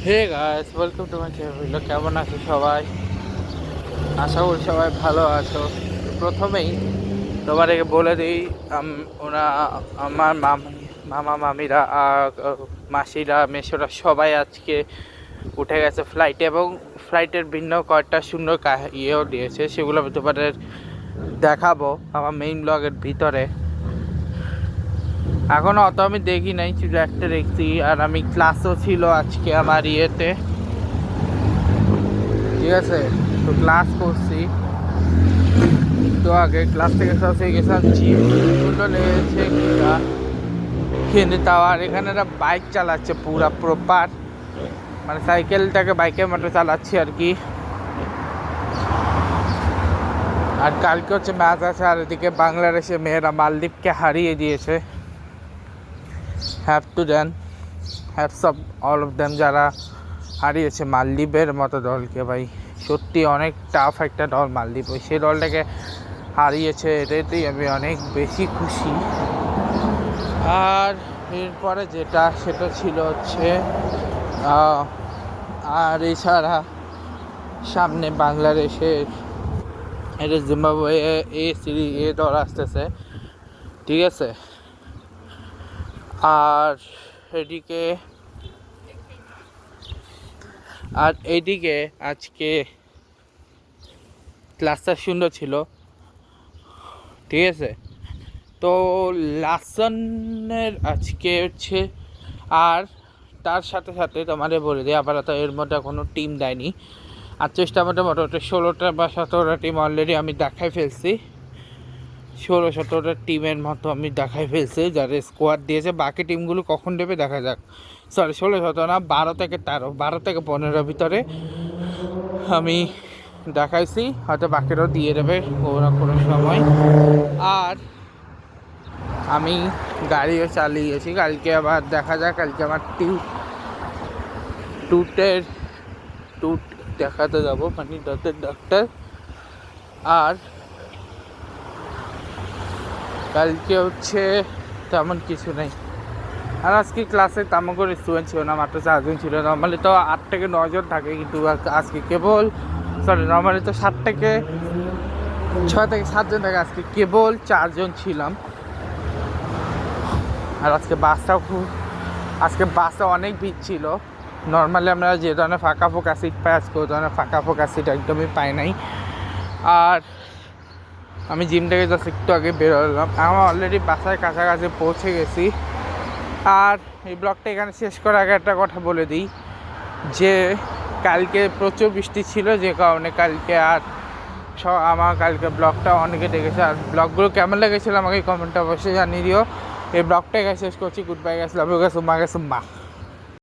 Hey guys, welcome to my channel. কেমন আছো সবাই? আশা করি সবাই ভালো আছো। প্রথমেই তোমাদেরকে বলে দিই, ওরা আমার মামা মামিরা আর মাসিরা মেসোরা সবাই আজকে উঠে গেছে ফ্লাইটে, এবং ফ্লাইটের ভিন্ন কয়েকটা সুন্দর ইয়েও দিয়েছে, সেগুলো আমি তোমাদের দেখাবো আমার মেইন ব্লগের ভিতরে। এখনও অত আমি দেখি নাই, শুধু একটা দেখছি। আর আমি ক্লাসও ছিল আজকে আমার ইয়েতে, ঠিক আছে? তো ক্লাস করছি, তো আগে ক্লাস থেকে সব হয়ে গেছিলাম, জিমগুলো লেগেছে কিন্তু তাও। আর এখানে একটা বাইক চালাচ্ছে পুরা প্রপার, মানে সাইকেলটাকে বাইকের মতো চালাচ্ছি আর কি। আর কালকে হচ্ছে ম্যাচ আছে, আর এদিকে বাংলাদেশে মেয়েরা মালদ্বীপকে হারিয়ে দিয়েছে। হ্যাভ to them, hats off all of them, যারা হারিয়েছে মালদ্বীপের মতো দলকে। ভাই সত্যি অনেক টাফ একটা দল মালদ্বীপ, ওই সেই দলটাকে হারিয়েছে, এটাতেই আমি অনেক বেশি খুশি। আর এরপরে যেটা সেটা ছিল হচ্ছে আর এছাড়া সামনে বাংলাদেশের এটা জিম্বাবুয়ে এ দল আসতেছে, ঠিক আছে? আর এদিকে এইদিকে আজকে ক্লাসটা সুন্দর ছিল, ঠিক আছে? তো লাসনের আজকে হচ্ছে, আর তার সাথে সাথে তোমাদের বলে দিই, আপাতত এর মধ্যে কোনো টিম দেয়নি। আর চেষ্টা মোটামুটি 16টা বা 17টা টিম অলরেডি আমি দেখাই ফেলছি। 16-17টা টিমের মতো আমি দেখাই ফেলছি, যারা স্কোয়াড দিয়েছে। বাকি টিমগুলো কখন দেবে দেখা যাক। সরি, 16-17 না, 12 থেকে 13, 12 থেকে 15 ভিতরে আমি দেখাইছি, হয়তো বাকিরাও দিয়ে দেবে কোনো সময়। আর আমি গাড়িও চালিয়েছি, কালকে আবার দেখা যাক। কালকে আমার টুট দেখাতে যাবো, মানে দাঁতের ডাক্তার। আর কালকে হচ্ছে তেমন কিছু নেই। আর আজকে ক্লাসে তেমন করে স্টুডেন্ট ছিল না, মাত্র 4 জন ছিল। নর্মালি তো 8 থেকে 9 জন থাকে, কিন্তু আজকে কেবল নর্মালি তো 6 থেকে 7 জন থাকে, আজকে কেবল 4 জন ছিলাম। আর আজকে বাসটা অনেক ভিড় ছিল। নর্মালি আমরা যে ধরনের ফাঁকা ফোকা সিট পাই, আজকে ওই ধরনের ফাঁকা ফোকা সিট একদমই পাই নাই। আর আমি জিম থেকে জাস্ট একটু আগে বেরোলাম, আমার অলরেডি বাসায় কাছাকাছি পৌঁছে গেছি। আর এই ব্লগটা এখানে শেষ করার আগে একটা কথা বলে দিই, যে কালকে প্রচুর বৃষ্টি ছিল, যে কারণে কালকে আর আমার কালকে ব্লগটা অনেকে দেখেছে। আর ব্লগগুলো কেমন লেগেছিলো আমাকে কমেন্টে অবশ্যই জানিয়ে দিও। এই ব্লগটা এখানে শেষ করছি। Goodbye guys, love you guys, মা।